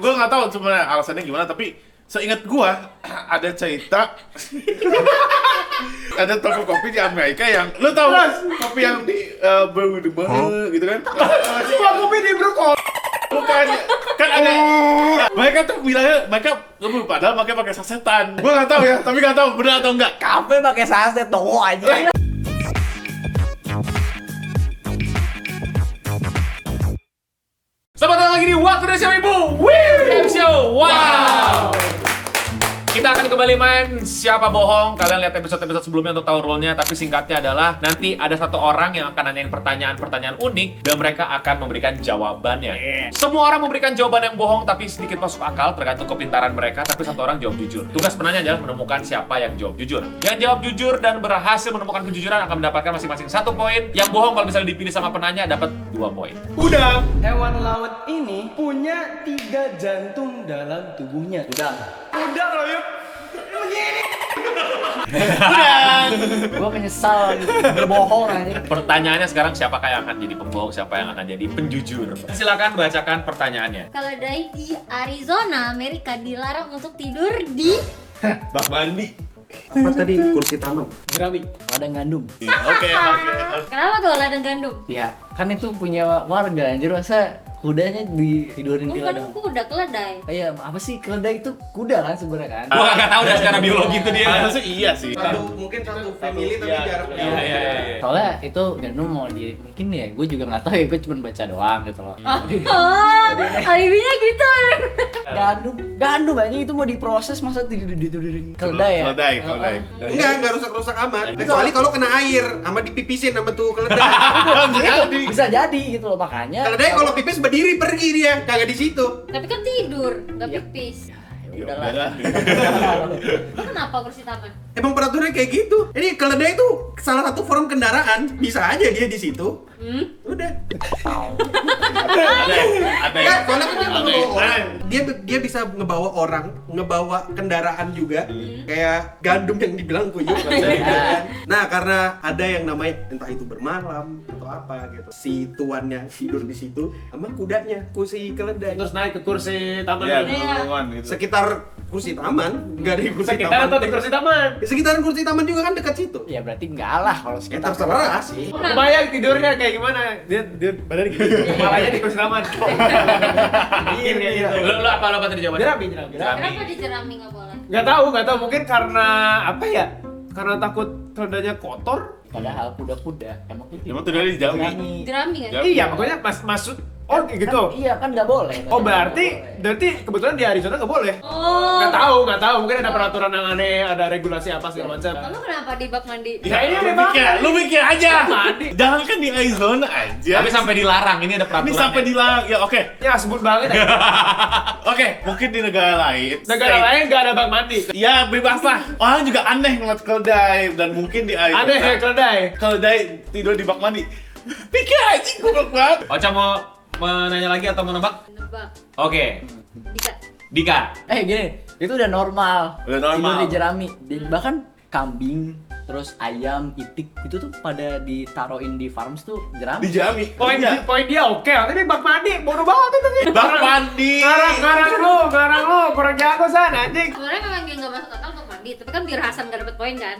gue nggak tahu sebenarnya alasannya gimana, tapi seingat gue ada cerita ada toko kopi di Amerika yang lu tahu kopi yang di gitu kan? Cuma kopi di Brokol. Bukan, kan ada mereka tuh bilangnya mereka padahal mereka pakai sasetan. Gue nggak tahu ya, tapi nggak tahu benar atau enggak. Kafe pakai saset toko aja. Selamat datang lagi di Waktu Dan Show Ibu. Game Show. Wow. Kita akan kembali main Siapa Bohong. Kalian lihat episode-episode sebelumnya untuk tahu rule-nya. Tapi singkatnya adalah nanti ada satu orang yang akan nanyain pertanyaan-pertanyaan unik dan mereka akan memberikan jawabannya. Semua orang memberikan jawaban yang bohong tapi sedikit masuk akal tergantung kepintaran mereka. Tapi satu orang jawab jujur. Tugas penanya adalah menemukan siapa yang jawab jujur. Yang jawab jujur dan berhasil menemukan kejujuran akan mendapatkan masing-masing 1 poin. Yang bohong kalau misalnya dipilih sama penanya dapat 2 poin. Udang, hewan laut ini punya 3 jantung dalam tubuhnya. Udang loh yuk. Gua menyesal gitu, berbohong aja. Pertanyaannya sekarang siapakah yang akan jadi pembohong, siapa yang akan jadi penjujur. Silakan bacakan pertanyaannya. Keledai di Arizona, Amerika dilarang untuk tidur di Bak mandi. Apa tadi kursi taman? Jerami. Ladang gandum. Oke. Kenapa tuh ladang gandum? Ya, kan itu punya warga anjir, masa kudanya ditidurin di ladang. Bukan kuda, keledai. Iya, apa sih keledai itu kuda kan sebenarnya kan? Gua kagak tahu dah secara biologi itu dia. Harusnya iya sih. Mungkin satu family tapi Iya, jaraknya. Iya. Soalnya itu gandum mau di mungkin ya, gue juga nggak tahu ya, gue cuma baca doang gitu loh. Oh, alibinya gitu. Gandum aja itu mau diproses masa ditidurin keledai ya? Keledai. Enggak rusak-rusak amat. Kecuali kalau kena air sama dipipisin sama tuh keledai. Bisa jadi gitu loh, makanya. Keledai kalau pipis berdiri pergi dia, kagak di situ. Tapi kan tidur, nggak Iya. pipis. Ya udahlah. Lo kenapa kursi taman? Emang peraturannya kayak gitu. Ini keledai itu salah satu form kendaraan, bisa aja dia di situ. Udah. Ada Ya, yang soalnya kan dia ngebawa orang. Dia bisa ngebawa orang, ngebawa kendaraan juga. Kayak gandum yang dibilang kuyup. Nah, karena ada yang namanya entah itu bermalam atau apa gitu. Si tuannya tidur di situ sama kudanya, kursi keledai. Terus naik ke kursi taman. ya, ini. teman-teman gitu. Sekitar kursi taman, enggak di kursi Sekitar atau taman. di kursi taman. Di sekitaran kursi taman juga kan dekat situ. Ya berarti enggak lah kalau Ya sekitar. terserah sih. Kebayang tidurnya kayak gimana? Dia badan gini. Kepalanya di kursi taman. Iya gitu. Lu apa tadi jawabannya? Jerami. Kenapa di jerami nggak boleh? Gak tahu. Mungkin karena apa ya? Karena takut keledainya kotor. Padahal kuda-kuda emang itu. Emang tuh dari Jerami. Jerami kan? Jerami. Iya, pokoknya maksud. Oh gitu. Kan, iya kan nggak boleh. Oh berarti kebetulan di Arizona nggak boleh. Oh. Nggak tahu. Mungkin ada peraturan yang aneh, ada regulasi apa segala macam. Lalu kenapa di bak mandi? Ya ini Lu ada mikir, lu mikir aja. Mandi. Jangan kan di Arizona aja. Tapi sampai dilarang, ini ada peraturan. ini sampai dilarang. Ya oke. Ya sebut banget. Ya. Oke, mungkin di negara lain. Negara lain nggak ada bak mandi. Ya bebas lah. Orang juga aneh ngeliat keledai dan mungkin di Arizona. Aneh ya keledai. Keledai tidur di bak mandi. Pikir aja goblok banget. Ocha mau menanya lagi atau menebak? Nebak. Oke. Dika. Dika. Gini, itu udah normal. Udah normal. Tidur di jerami. Dan bahkan kambing, terus ayam, itik itu tuh pada ditaruhin di farms tuh jerami. Di Jerami. Poin dia oke, tapi bak mandi bodoh banget itu nih. Bak mandi. Ngarang lu, kurang jago sana anjing. Sebenarnya memang dia nggak masuk akal untuk mandi, tapi kan biar Hasan nggak dapet poin kan?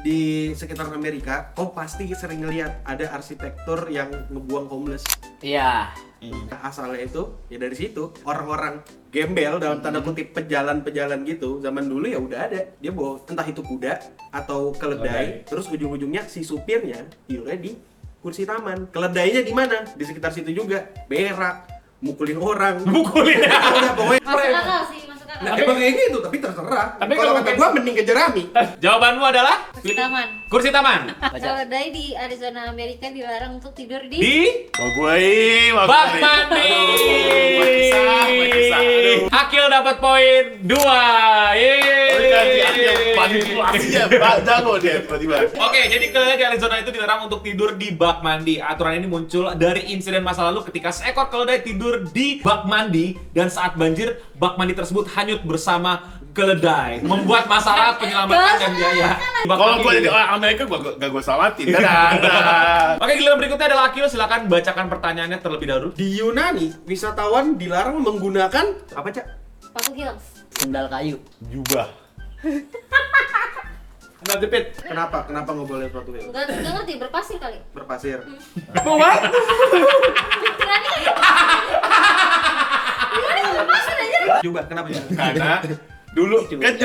Di sekitar Amerika, kau pasti sering ngeliat ada arsitektur yang ngebuang homeless. Iya. Asalnya itu ya dari situ orang-orang gembel dalam tanda kutip pejalan-pejalan gitu zaman dulu ya udah ada dia bawa entah itu kuda atau keledai terus ujung-ujungnya si supirnya tidurnya di kursi taman. Keledainya di mana? Di sekitar situ juga berak mukulin orang. Udah pokoknya Masuk akal sih, masuk akal. nah, emang kayak gitu tapi terserah. Tapi Kalau kalau kata mungkin- gua mending ke Jerami. Jawabanmu adalah Kursi taman. kursi taman. Keledai di Arizona, Amerika dilarang untuk tidur di Di bak mandi. Aduh. Akil dapat poin 2. Manipulasinya jago dia tiba-tiba. Oke, jadi keledai di Arizona itu dilarang untuk tidur di bak mandi. Aturan ini muncul dari insiden masa lalu ketika seekor keledai tidur di bak mandi dan saat banjir, bak mandi tersebut hanyut bersama keledai, membuat masalah penyelamatan dan biaya. Kalau gue jadi orang Amerika, gak gue selamatin. Dadah. Oke, giliran berikutnya adalah Akil, silakan bacakan pertanyaannya terlebih dahulu. Di Yunani, wisatawan dilarang menggunakan apa, Cak? Sepatu heels. Sendal kayu. Jubah. Sandal jepit. Kenapa? Kenapa nggak boleh sepatu heels? Enggak ngerti, berpasir kali. Berpasir. Berpasir aja. Jubah, kenapa ya? Karena dulu kan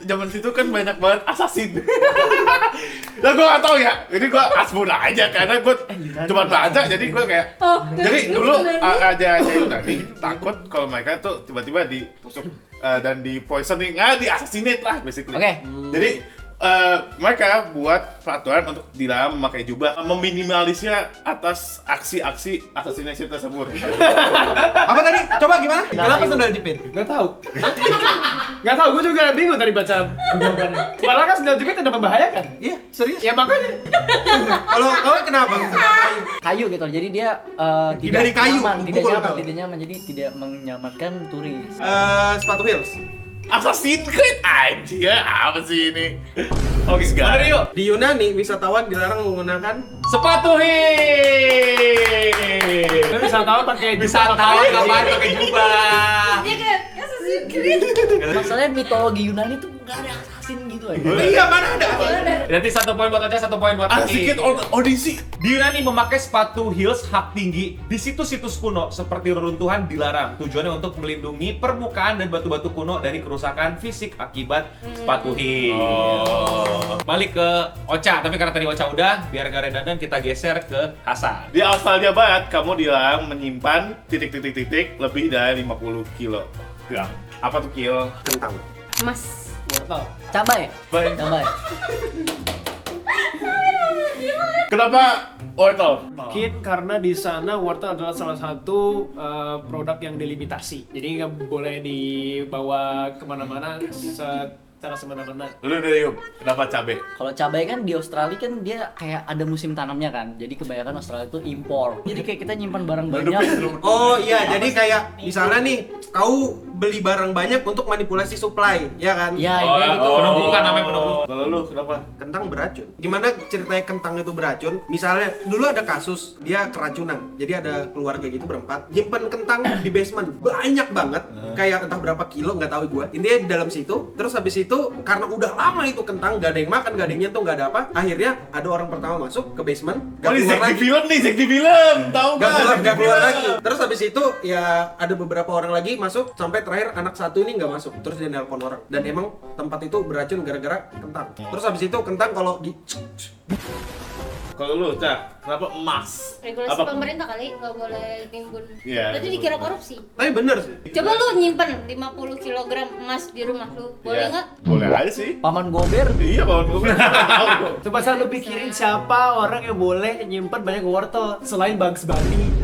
zaman situ kan banyak banget assassin. Lah gue gak tau ya. Jadi gue asmuna aja karena gue cuma baca jadi gue kayak. Jadi dulu aja Yunani takut kalau mereka tuh tiba-tiba ditusuk dan di poisoning, di assassinate lah basically. Oke. Jadi mereka buat peraturan untuk dilarang memakai jubah, meminimalisir atas aksi-aksi assassination tersebut. Apa tadi? Coba gimana? Kenapa sandal jepit? Gak tau. Gak tau, gue juga bingung tadi baca jawabannya. Padahal kan sandal jepit tidak membahayakan. Iya, serius. Ya makanya. Kalau kau kenapa? Kayu gitu. Jadi dia tidak Dari kayu, nyaman, pukul kau. tidak nyaman, jadi tidak menyamankan turis. Sepatu heels. Assassin's Creed anjir, apa sih ini? Oke, bener yuk. Di Yunani, wisatawan dilarang menggunakan Sepatu heels. Lu bisa tahu pakai Wisatawan kapan pakai jubah? Dia kayak Assassin's Creed. Masalahnya mitologi Yunani tuh nggak ada assassin gitu aja. Iya, mana ada? Nanti 1 poin buat Ocha, 1 poin buat Assassin's Aki. Creed Odyssey. Di Yunani memakai sepatu heels hak tinggi di situs-situs kuno seperti reruntuhan dilarang. Tujuannya untuk melindungi permukaan dan batu-batu kuno dari kerusakan fisik akibat sepatu heels. Balik ke Ocha, tapi karena tadi Ocha udah, biar gak redundant kita geser ke Hasan. Di Australia Barat, kamu dilarang menyimpan titik lebih dari 50 kilo. Apa tuh kilo? Kentang. Mas. wortel. Cabai. Baik. Cabai. Kenapa wortel? Mungkin karena di sana wortel adalah salah satu produk yang dilimitasi. Jadi nggak boleh dibawa kemana-mana secara semena-mena. Lu dari Yum, kenapa cabe? Kalau cabai kan di Australia kan dia kayak ada musim tanamnya kan. Jadi kebanyakan Australia itu impor. Jadi kayak kita nyimpan barang banyak. Oh iya, jadi kayak misalnya nih, kau beli barang banyak untuk manipulasi supply, ya kan? Ya, ini gitu. Penumpukan namanya penumpukan. Kalau lu kenapa? Kentang beracun. Gimana ceritanya kentang itu beracun? Misalnya dulu ada kasus dia keracunan. Jadi ada keluarga gitu berempat nyimpen kentang di basement banyak banget, kayak entah berapa kilo nggak tahu gua. Intinya di dalam situ. Terus habis itu karena udah lama itu kentang gak ada yang makan, gak ada yang nyentuh, gak ada apa. Akhirnya ada orang pertama masuk ke basement, Oh, gak ini keluar Zack di lagi. film nih, Zack di film. Tahu Gak keluar lagi. Terus habis itu ya ada beberapa orang lagi masuk sampai terakhir anak satu ini nggak masuk. Terus dia nelpon orang dan emang tempat itu beracun gara-gara kentang. Terus habis itu kentang kalau di Kalau lu, Cak, kenapa emas? Regulasi Apa? pemerintah kali nggak boleh nimbun. Iya, Berarti betul. dikira korupsi. tapi bener sih. Coba lu nyimpen 50 kg emas di rumah lu. Boleh Iya. nggak? Boleh aja sih. Paman Gober. Iya, bawaan gue. Tahu. Coba saya lu pikirin siapa orang yang boleh nyimpan banyak wortel selain Bugs Bunny.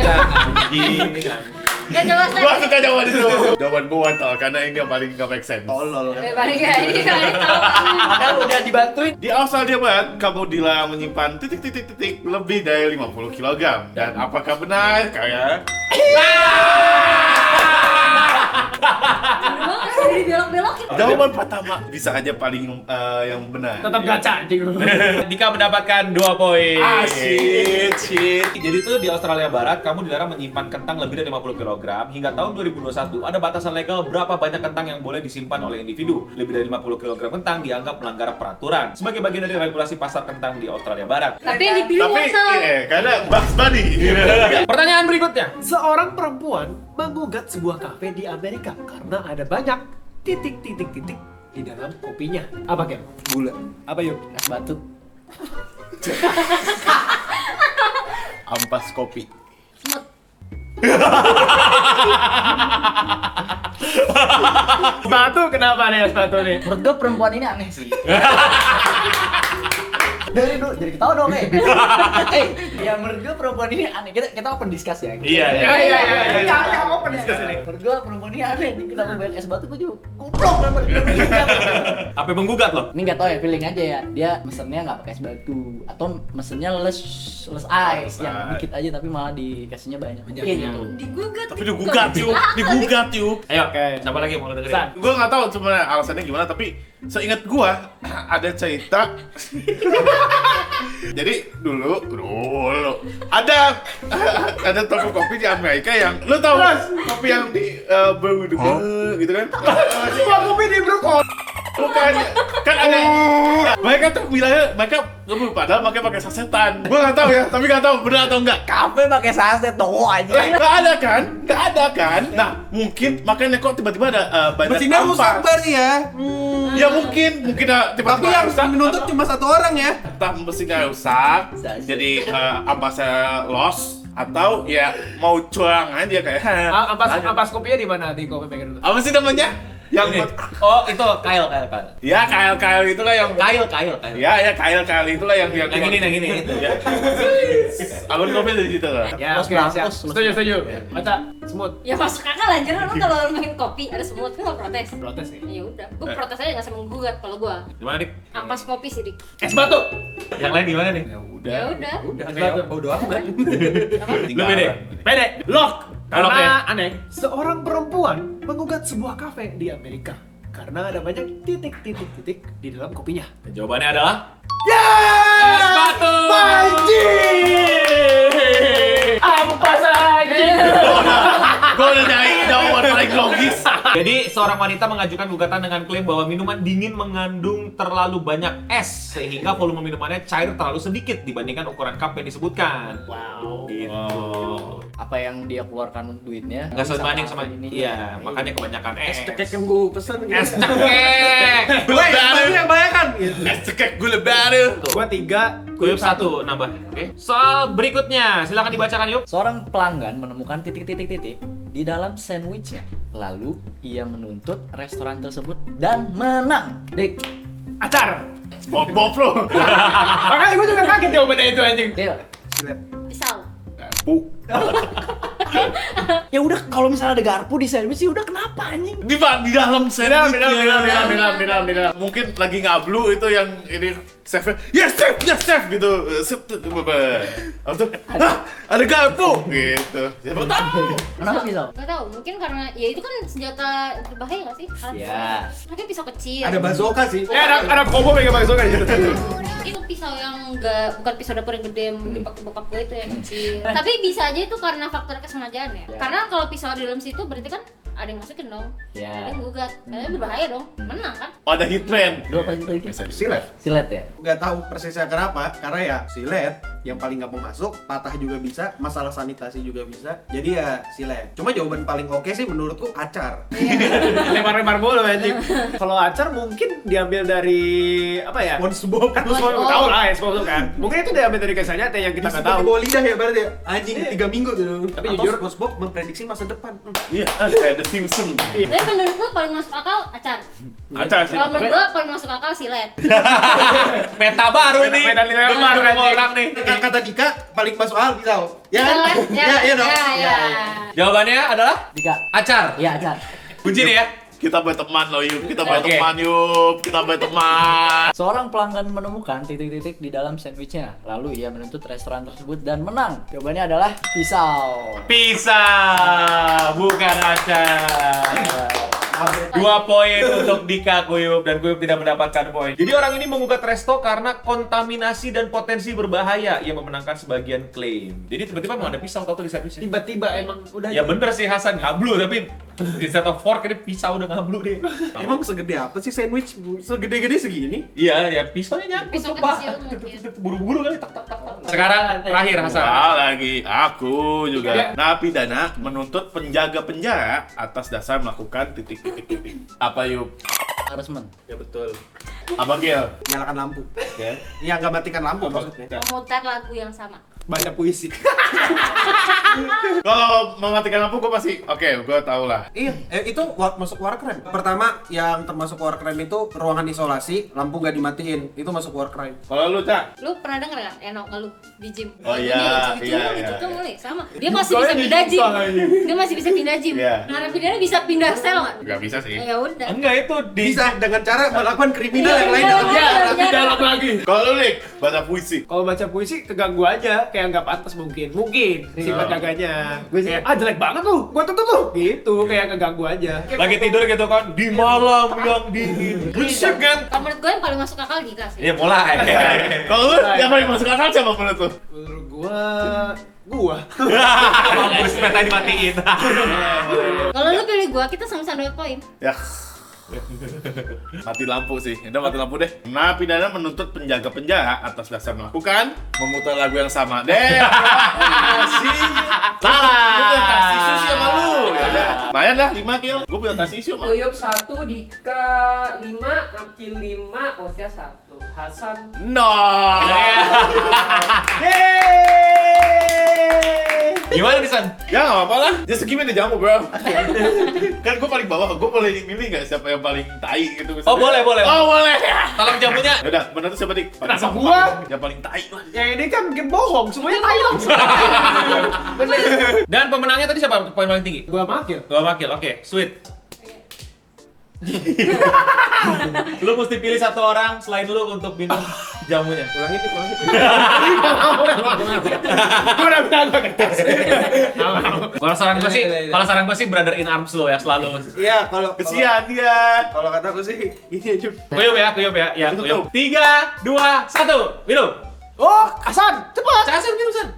Ya coba Gua saya. suka jawaban itu. Jawaban gua wortel karena ini yang paling gak make sense. Tolol. Balik ya, ini kalian tahu. Padahal udah dibantuin. Di Australia Barat, kamu dilarang menyimpan titik lebih dari 50 kg. Dan apakah benar kayak Jadi belok-belokin. jawaban pertama bisa aja paling yang benar. Tetap gacha anjing lu. Dika mendapatkan 2 poin. Shit. Jadi tuh di Australia Barat, kamu dilarang menyimpan kentang lebih dari 50 kg. Hingga tahun 2021, ada batasan legal berapa banyak kentang yang boleh disimpan oleh individu. Lebih dari 50 kg kentang dianggap melanggar peraturan. Sebagai bagian dari regulasi pasar kentang di Australia Barat. Tapi yang dipilih Tapi wortel. karena Bugs Bunny. Pertanyaan berikutnya. Seorang perempuan menggugat sebuah kafe di Amerika karena ada banyak titik-titik-titik di dalam kopinya. Apa Ken? Gula. Apa yuk? Es batu. Ampas kopi. Smooth. Sepatu kenapa nih sepatu nih? Menurut gue perempuan ini aneh sih. Dari dulu, jadi ketawa dong, ya menurut gue perempuan ini aneh. Kita open discuss ya. Iya. Ya, open discuss ini. Menurut gue perempuan ini aneh. Ini kita main es batu gue juga goblok banget. Apa yang menggugat lo? Ini nggak tahu ya, feeling aja ya. Dia mesennya nggak pakai es batu atau mesennya less ice yang dikit aja tapi malah dikasihnya banyak. Mungkin gitu. Digugat. Tapi digugat yuk. Ayo, Oke. siapa lagi yang mau lo dengerin? Gue nggak tahu sebenarnya alasannya gimana, tapi seingat gue ada cerita. Jadi dulu ada toko kopi di Amerika yang lo tau kopi yang di gitu kan? Kopi di Brooklyn. Bukan, kan ada. Mereka tuh bilangnya padahal mereka pakai sasetan. Gue nggak tahu ya, tapi nggak tahu benar atau enggak. Kafe pakai saset toko aja. Nggak ada kan? Nah mungkin makanya kok tiba-tiba ada banyak Mesinnya rusak berarti ya. Ya mungkin tiba-tiba Tapi yang menuntut cuma satu orang ya. entah mesinnya rusak, jadi ampasnya lost atau ya mau curang aja kayak. Ampas kopinya di mana di kopi maker itu? Apa sih namanya? Yang Ini. Oh, itu Kyle. ya KL itulah yang Kyle. ya KL itulah yang Yang ini itu. ya. Abang kopi dari situ lah. Ya, oke, siap. Setuju. Baca, smooth. Ya masuk akal anjir lu kalau main kopi ada semut lu nggak protes. Protes nih. Ya udah, gua protes aja nggak sama menggugat kalau gua. Gimana, Dik? Ampas kopi sih dik. Es batu. Yang lain gimana nih? Ya udah. Es batu. Bodo amat. Lu pede. Lock. Halo, Karena aneh, seorang perempuan mengugat sebuah kafe di Amerika karena ada banyak titik-titik di dalam kopinya. Dan jawabannya adalah Es batu. Ampas aja. Gue udah nyari jawaban paling logis. Jadi, seorang wanita mengajukan gugatan dengan klaim bahwa minuman dingin mengandung terlalu banyak es sehingga volume minumannya cair terlalu sedikit dibandingkan ukuran cup yang disebutkan. Wow. Gitu. Apa yang dia keluarkan duitnya? Nggak sebanding sama ini. Iya, makanya kebanyakan es. Es cekek yang gue pesen gitu. Es cekek. Gue yang bayangkan. Es cekek gula baru. Gua 3, Kuyup 1 nambah. Oke. Soal berikutnya, silakan dibacakan yuk. Seorang pelanggan menemukan titik-titik-titik di dalam sandwichnya. Lalu ia menuntut restoran tersebut dan menang. Dik, acar. Bob lo. Makanya gua juga kaget jawabannya itu anjing. Deal. Pisau. Ya udah kalau misalnya ada garpu di sandwich sih udah kenapa anjing? Di dalam sandwich. Di dalam. Mungkin lagi ngablu itu yang ini chef. Yes chef gitu. Ada garpu gitu. Siapa tahu. Kenapa pisau? Gak tau, mungkin karena ya itu kan senjata berbahaya gak sih? Ya. Mungkin pisau kecil. Ada bazooka sih. Ada combo megang bazooka gitu. Itu pisau yang bukan pisau dapur yang gede yang dipakai bokap gue itu yang kecil. Tapi bisa aja itu karena faktor kesengajaan ya. Karena kalau pisau di dalam situ berarti kan ada yang masukin dong. Ya. Ada yang gugat. Karena berbahaya dong. Menang kan? Oh, ada hitman. Dua apa lagi? Silet. Silet ya. Nggak tahu persisnya kenapa, karena ya silet yang paling nggak mau masuk, patah juga bisa, masalah sanitasi juga bisa, jadi ya silet. Cuma jawaban paling oke sih menurutku acar. Lempar-lempar bola anjing. Kalau acar mungkin diambil dari apa ya? SpongeBob. Kan SpongeBob tahu lah ya SpongeBob kan. Mungkin itu diambil dari kisah nyata yang kita nggak tahu. Di bawah lidah ya berarti ya? Anjing 3 minggu gitu. Tapi Atau jujur, SpongeBob memprediksi masa depan. Iya, kayak The Simpsons. Tapi menurut gue paling masuk akal acar. Acar sih. Kalau menurut gue paling masuk akal silet. Meta baru nih. Meta nilai Bener baru, sama anjing. orang nih. Kata Dika paling masuk akal pisau. Ya kan? Ya dong. Ya. Jawabannya adalah Tiga. acar. Iya acar. Kunci nih ya. Kita berteman loh yuk, kita Oke. berteman yuk, kita berteman. Seorang pelanggan menemukan titik-titik di dalam sandwichnya. Lalu ia menuntut restoran tersebut dan menang. Jawabannya adalah pisau. Pisau, bukan acar. 2 poin untuk Dika Kuyup dan Kuyup tidak mendapatkan poin. Jadi orang ini mengugat resto karena kontaminasi dan potensi berbahaya. Ia memenangkan sebagian klaim. Jadi tiba-tiba mau ada pisau tau tuh di servisnya. tiba-tiba emang udah Ya bener sih Hasan ngablu tapi instead of fork ini pisau udah ngablu deh. Emang segede apa sih sandwich? Segede-gede segini? Iya, ya pisaunya nyangkut Pisau tuh, Pak. kecil mungkin. Buru-buru kali tak. Sekarang terakhir Hasan. Lagi aku juga narapidana menuntut penjaga penjara atas dasar melakukan titik. Apa yuk? Harassment. Ya betul. Apa Gil? Nyalakan lampu. Oke. Ya nggak matikan lampu maksudnya. Memutar lagu yang sama. Baca puisi. Kalau mematikan lampu gue pasti gue tau lah. Iya, itu masuk war crime. Pertama yang termasuk war crime itu ruangan isolasi, lampu nggak dimatiin, itu masuk war crime. Kalau lu Cak? Lu pernah denger gak Eno ngeluh di gym? Oh iya, iya. Mulai sama. Dia masih bisa pindah gym. Dia masih bisa pindah gym. Iya. Narapidana bisa pindah sel nggak? Gak bisa sih. Ya udah. Enggak, itu di Bisa dengan cara melakukan kriminal yang lain. Iya, Tapi dalam lagi. Kalau lu Lik, baca puisi. Kalau baca puisi keganggu aja, kayak nggak pantas mungkin sifat jaganya. Gue kayak jelek banget tuh, gua tuh gitu, kayak keganggu aja. lagi tidur gitu kan di malam yang dingin. Buset kan? Kalau menurut gue yang paling masuk akal Gika sih. Iya mulai. Kalau lu yang paling masuk akal siapa menurut lu? Menurut gua. Terus peta dimatiin. Kalau lu pilih gua, kita sama-sama dapat poin. Ya. Mati lampu sih. Udah mati lampu deh. Narapidana menuntut penjaga atas dasar melakukan memutar lagu yang sama. Salah. Gue punya tas tisu sih sama lu. Ya udah. Lumayan dah 5 kill. Gue punya tas tisu sama. Uyup 1, Dika 5, Akil 5, Osya 1, Hasan No. Gimana nih San? Ya nggak apa-apa lah. Just give me the jamu bro. Kan gue paling bawah. Gue boleh milih nggak siapa yang paling tai gitu misalnya. Oh boleh. Oh boleh. Tolong jamunya. Ya udah. Menurut siapa dik? Paling Kenapa sama. gua? Yang paling tai lah. Yang ini kan game bohong, semuanya tayo. Dan pemenangnya tadi siapa poin paling tinggi? Gua makil. Gua Makil, oke, sweet. Lu mesti pilih satu orang selain lu untuk minum jamunya. Ulangi. Gua udah bilang gua kertas. Kalau saran gua sih brother in arms lo ya selalu. Iya, kalau Kesian dia. Kalau kata aku sih ini aja. Kuyup ya. Ya, kuyup. 3, 2, 1, minum. Oh, Hasan, cepat. Casan minum San.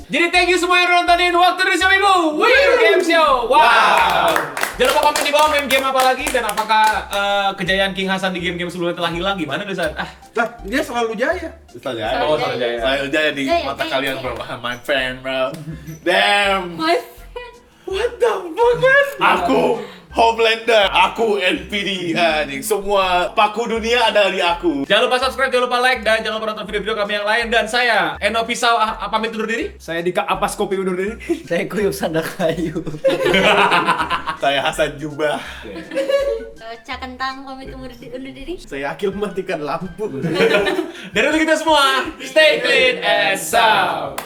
Jadi thank you semua yang udah nontonin Waktu Indonesia Wibu Wheel Game Show. Wow. Jangan lupa komen di bawah main game apa lagi dan apakah kejayaan King Hasan di game-game sebelumnya telah hilang gimana nih San? Lah, dia selalu jaya. Selalu Oh, selalu jaya. Selalu jaya di Jaya, mata jaya, kalian jaya. bro. My friend bro. Damn. My friend. What the fuck man? Aku Homelander, aku NPD, anjing. Semua paku dunia ada di aku. Jangan lupa subscribe, jangan lupa like, dan jangan lupa nonton video-video kami yang lain. Dan saya, Eno Pisau, pamit undur diri. Saya Dika Apas kopi undur diri. Saya Kuyup Sandal Kayu. Saya Hasan Jubah. Cak Kentang pamit undur diri. Saya Akil mematikan lampu. Dan untuk kita semua, stay clean and sound.